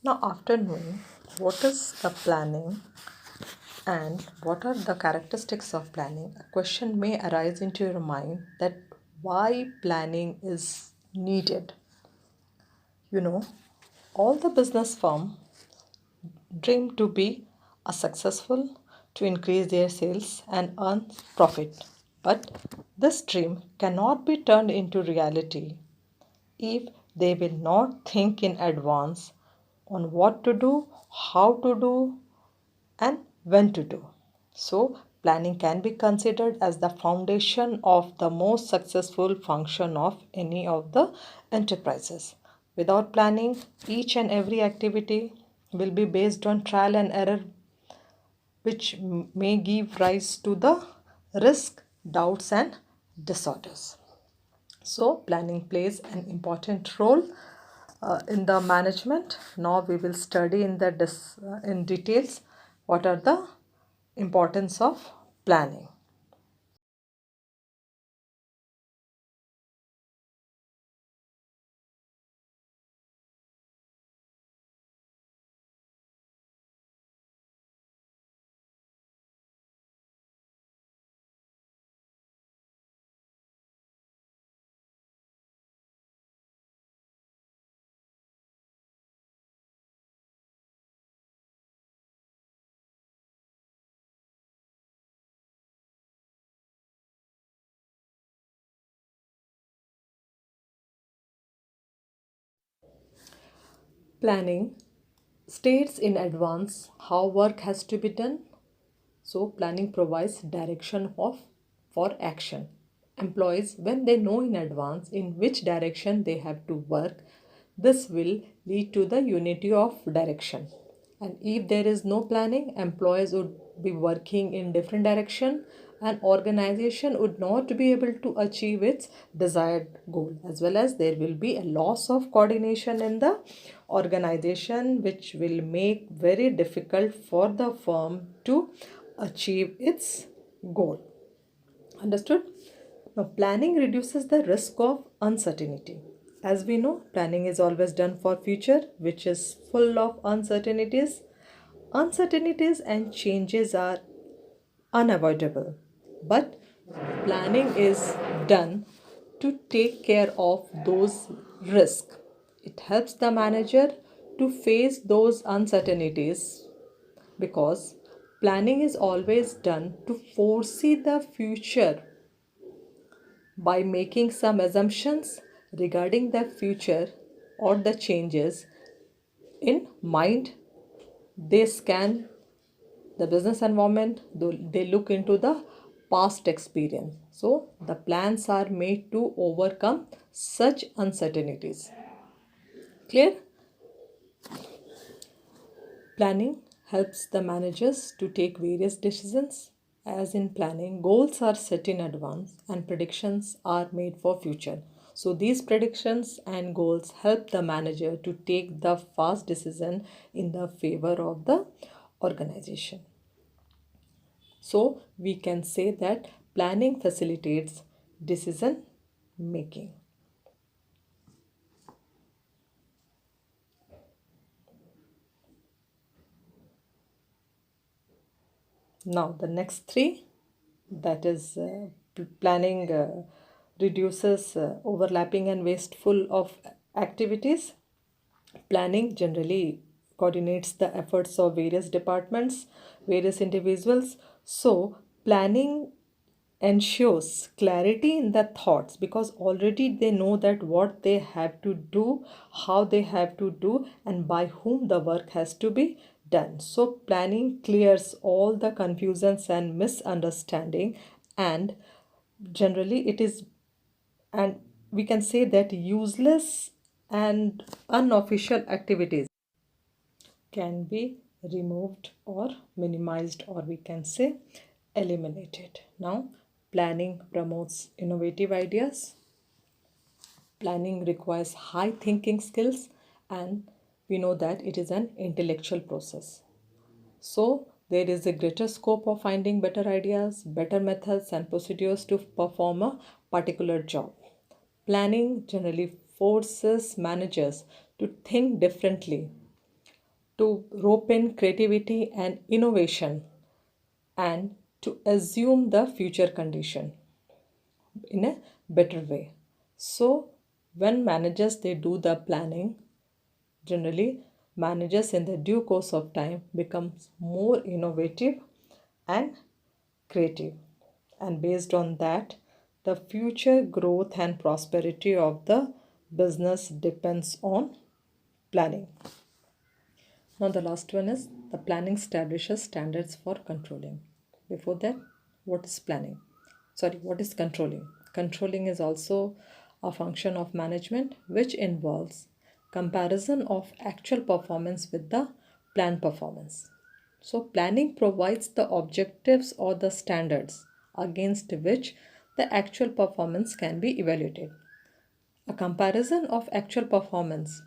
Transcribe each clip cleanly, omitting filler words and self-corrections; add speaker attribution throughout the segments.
Speaker 1: Now, after knowing what is the planning and what are the characteristics of planning, a question may arise into your mind that why planning is needed. You know, all the business firm dream to be a successful, to increase their sales and earn profit. But this dream cannot be turned into reality if they will not think in advance on what to do, how to do, and when to do. So, planning can be considered as the foundation of the most successful function of any of the enterprises. Without planning, each and every activity will be based on trial and error, which may give rise to the risk, doubts, and disorders. So, planning plays an important role in the management. Now, we will study in details what are the importance of planning. Planning states in advance how work has to be done. So, planning provides direction for action. Employees, when they know in advance in which direction they have to work, this will lead to the unity of direction. And if there is no planning, employees would be working in different direction and organization would not be able to achieve its desired goal, as well as there will be a loss of coordination in the organization, which will make very difficult for the firm to achieve its goal. Understood? Now, planning reduces the risk of uncertainty. As we know, planning is always done for future, which is full of uncertainties. Uncertainties and changes are unavoidable, but planning is done to take care of those risks. It helps the manager to face those uncertainties because planning is always done to foresee the future by making some assumptions regarding the future or the changes in mind. They scan the business environment, they look into the past experience, so the plans are made to overcome such uncertainties. Clear? Planning helps the managers to take various decisions. As in planning, goals are set in advance and predictions are made for future. So these predictions and goals help the manager to take the fast decision in the favor of the organization. So we can say that planning facilitates decision making. Now the next three, that is planning reduces overlapping and wasteful of activities. Planning generally coordinates the efforts of various departments, various individuals. So planning ensures clarity in their thoughts because already they know that what they have to do, how they have to do, and by whom the work has to be done. So planning clears all the confusions and misunderstanding, and generally it is, and we can say that useless and unofficial activities can be removed or minimized, or we can say eliminated. Now, planning promotes innovative ideas. Planning requires high thinking skills, and we know that it is an intellectual process. So, there is a greater scope of finding better ideas, better methods, and procedures to perform a particular job. Planning generally forces managers to think differently to rope in creativity and innovation, and to assume the future condition in a better way. So when managers they do the planning, generally managers in the due course of time becomes more innovative and creative, and based on that the future growth and prosperity of the business depends on planning. Now the last one is the planning establishes standards for controlling. Before that, what is planning? Sorry, what is controlling? Controlling is also a function of management which involves comparison of actual performance with the planned performance. So planning provides the objectives or the standards against which the actual performance can be evaluated. A comparison of actual performance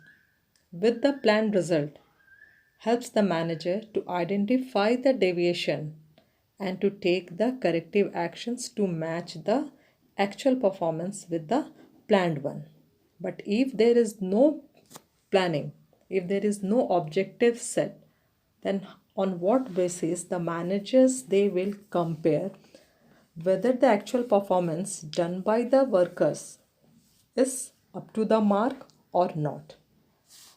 Speaker 1: with the planned result helps the manager to identify the deviation and to take the corrective actions to match the actual performance with the planned one. But if there is no planning, if there is no objective set, then on what basis the managers they will compare whether the actual performance done by the workers is up to the mark or not.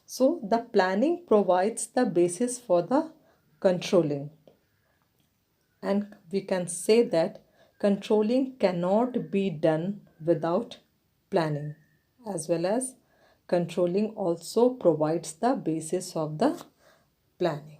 Speaker 1: So the planning provides the basis for the controlling, and we can say that controlling cannot be done without planning, as well as controlling also provides the basis of the planning.